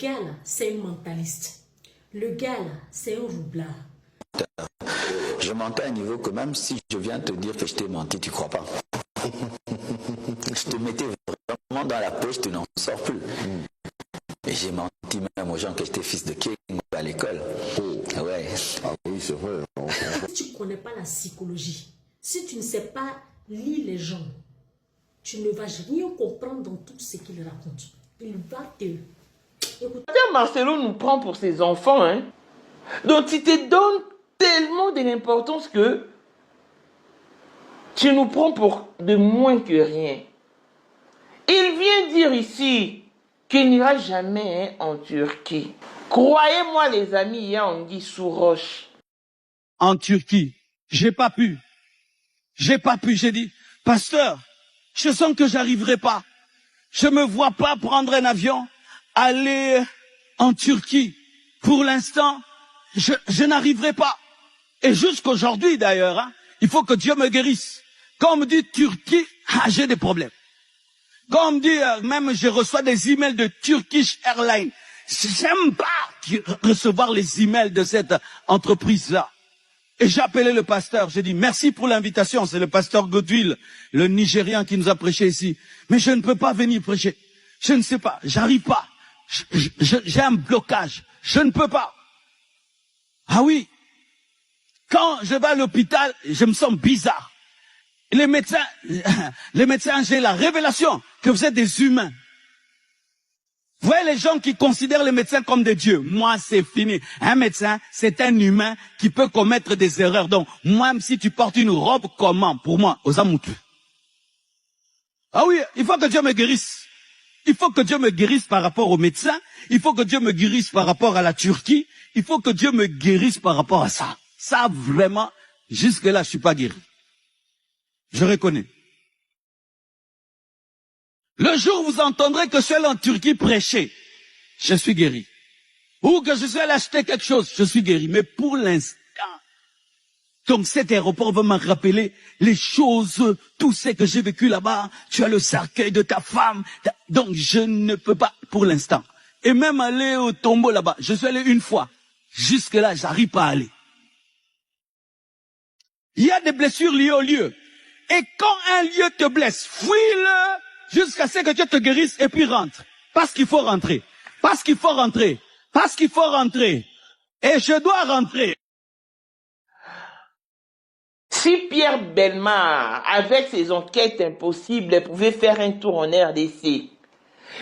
gars là, c'est un mentaliste. Le gars là, c'est un roublard. Je mentais à un niveau que même si je viens te dire que je t'ai menti, tu crois pas. Je te mettais vraiment dans la poche, tu n'en sors plus. Et j'ai menti même aux gens que j'étais fils de King à l'école. Ouais. Ah oui, c'est vrai. Si tu ne connais pas la psychologie, si tu ne sais pas lire les gens, tu ne vas rien comprendre dans tout ce qu'il raconte. Il va te... Écoute. Marcelo nous prend pour ses enfants, hein. Donc il te donne tellement de l'importance que tu nous prends pour de moins que rien. Il vient dire ici qu'il n'ira jamais en Turquie. Croyez-moi les amis, hier on dit sous roche. En Turquie, j'ai pas pu, j'ai dit, pasteur, je sens que j'arriverai pas. Je me vois pas prendre un avion, aller en Turquie. Pour l'instant, je n'arriverai pas. Et jusqu'aujourd'hui d'ailleurs, hein, il faut que Dieu me guérisse. Quand on me dit Turquie, j'ai des problèmes. Quand on me dit, même je reçois des emails de Turkish Airlines. J'aime pas recevoir les emails de cette entreprise-là. Et j'ai appelé le pasteur, j'ai dit merci pour l'invitation, c'est le pasteur Godwill, le Nigérian qui nous a prêché ici. Mais je ne peux pas venir prêcher. Je ne sais pas, j'arrive pas. J'ai un blocage, je ne peux pas. Ah oui, quand je vais à l'hôpital, je me sens bizarre. Les médecins, j'ai la révélation que vous êtes des humains. Vous voyez les gens qui considèrent les médecins comme des dieux. Moi, c'est fini. Un médecin, c'est un humain qui peut commettre des erreurs. Donc, moi, même si tu portes une robe, comment? Pour moi, aux amoutus. Ah oui, il faut que Dieu me guérisse. Il faut que Dieu me guérisse par rapport aux médecins. Il faut que Dieu me guérisse par rapport à la Turquie. Il faut que Dieu me guérisse par rapport à ça. Ça, vraiment, jusque-là, je suis pas guéri. Je reconnais. Le jour où vous entendrez que je suis allé en Turquie prêcher, je suis guéri. Ou que je suis allé acheter quelque chose, je suis guéri. Mais pour l'instant, donc cet aéroport va me rappeler les choses, tout ce que j'ai vécu là-bas. Tu as le cercueil de ta femme. Donc je ne peux pas pour l'instant. Et même aller au tombeau là-bas, je suis allé une fois. Jusque-là, j'arrive pas à aller. Il y a des blessures liées au lieu. Et quand un lieu te blesse, fuis-le jusqu'à ce que Dieu te guérisse et puis rentre. Parce qu'il faut rentrer. Parce qu'il faut rentrer. Parce qu'il faut rentrer. Et je dois rentrer. Si Pierre Bellemare, avec ses enquêtes impossibles, pouvait faire un tour en RDC.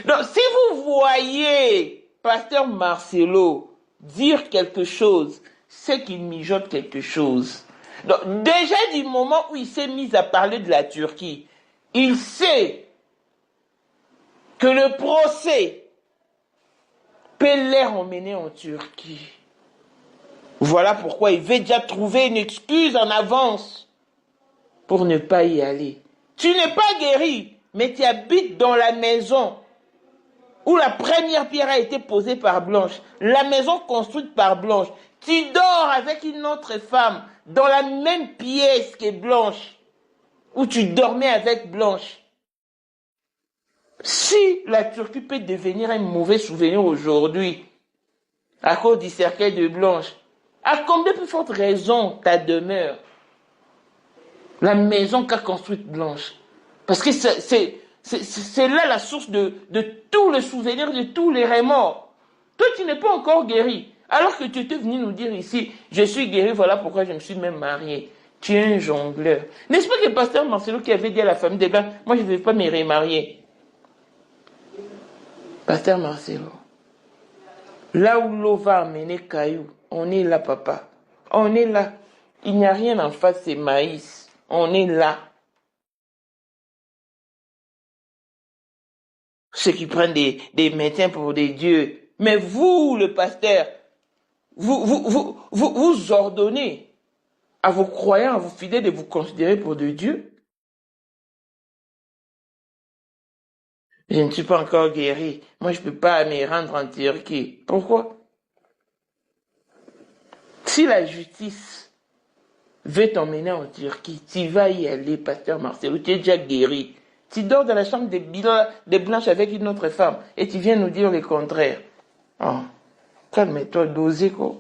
Donc, si vous voyez Pasteur Marcelo dire quelque chose, c'est qu'il mijote quelque chose. Donc, déjà du moment où il s'est mis à parler de la Turquie, il sait que le procès peut l'être emmené en Turquie. Voilà pourquoi il veut déjà trouver une excuse en avance pour ne pas y aller. Tu n'es pas guéri, mais tu habites dans la maison où la première pierre a été posée par Blanche, la maison construite par Blanche. Tu dors avec une autre femme dans la même pièce que Blanche, où tu dormais avec Blanche. Si la Turquie peut devenir un mauvais souvenir aujourd'hui, à cause du cercueil de Blanche, à combien de plus forte raison ta demeure, la maison qu'a construite Blanche? Parce que c'est là la source de tout le souvenir, de tous les remords. Toi, tu n'es pas encore guéri. Alors que tu étais venu nous dire ici, je suis guéri, voilà pourquoi je me suis même marié. Tu es un jongleur. N'est-ce pas que le pasteur Marcelo qui avait dit à la famille des Blancs, moi je ne vais pas me remarier. Pasteur Marcelo, là où l'eau va amener Caillou, on est là, papa. On est là. Il n'y a rien en face, c'est maïs. On est là. Ceux qui prennent des médecins pour des dieux. Mais vous, le pasteur, vous ordonnez à vos croyants, à vos fidèles de vous considérer pour des dieux. Je ne suis pas encore guéri. Moi, je ne peux pas me rendre en Turquie. Pourquoi? Si la justice veut t'emmener en Turquie, tu vas y aller, pasteur Marcelo. Tu es déjà guéri. Tu dors dans la chambre des Blanches avec une autre femme et tu viens nous dire le contraire. Ah, calme-toi, dosé, quoi.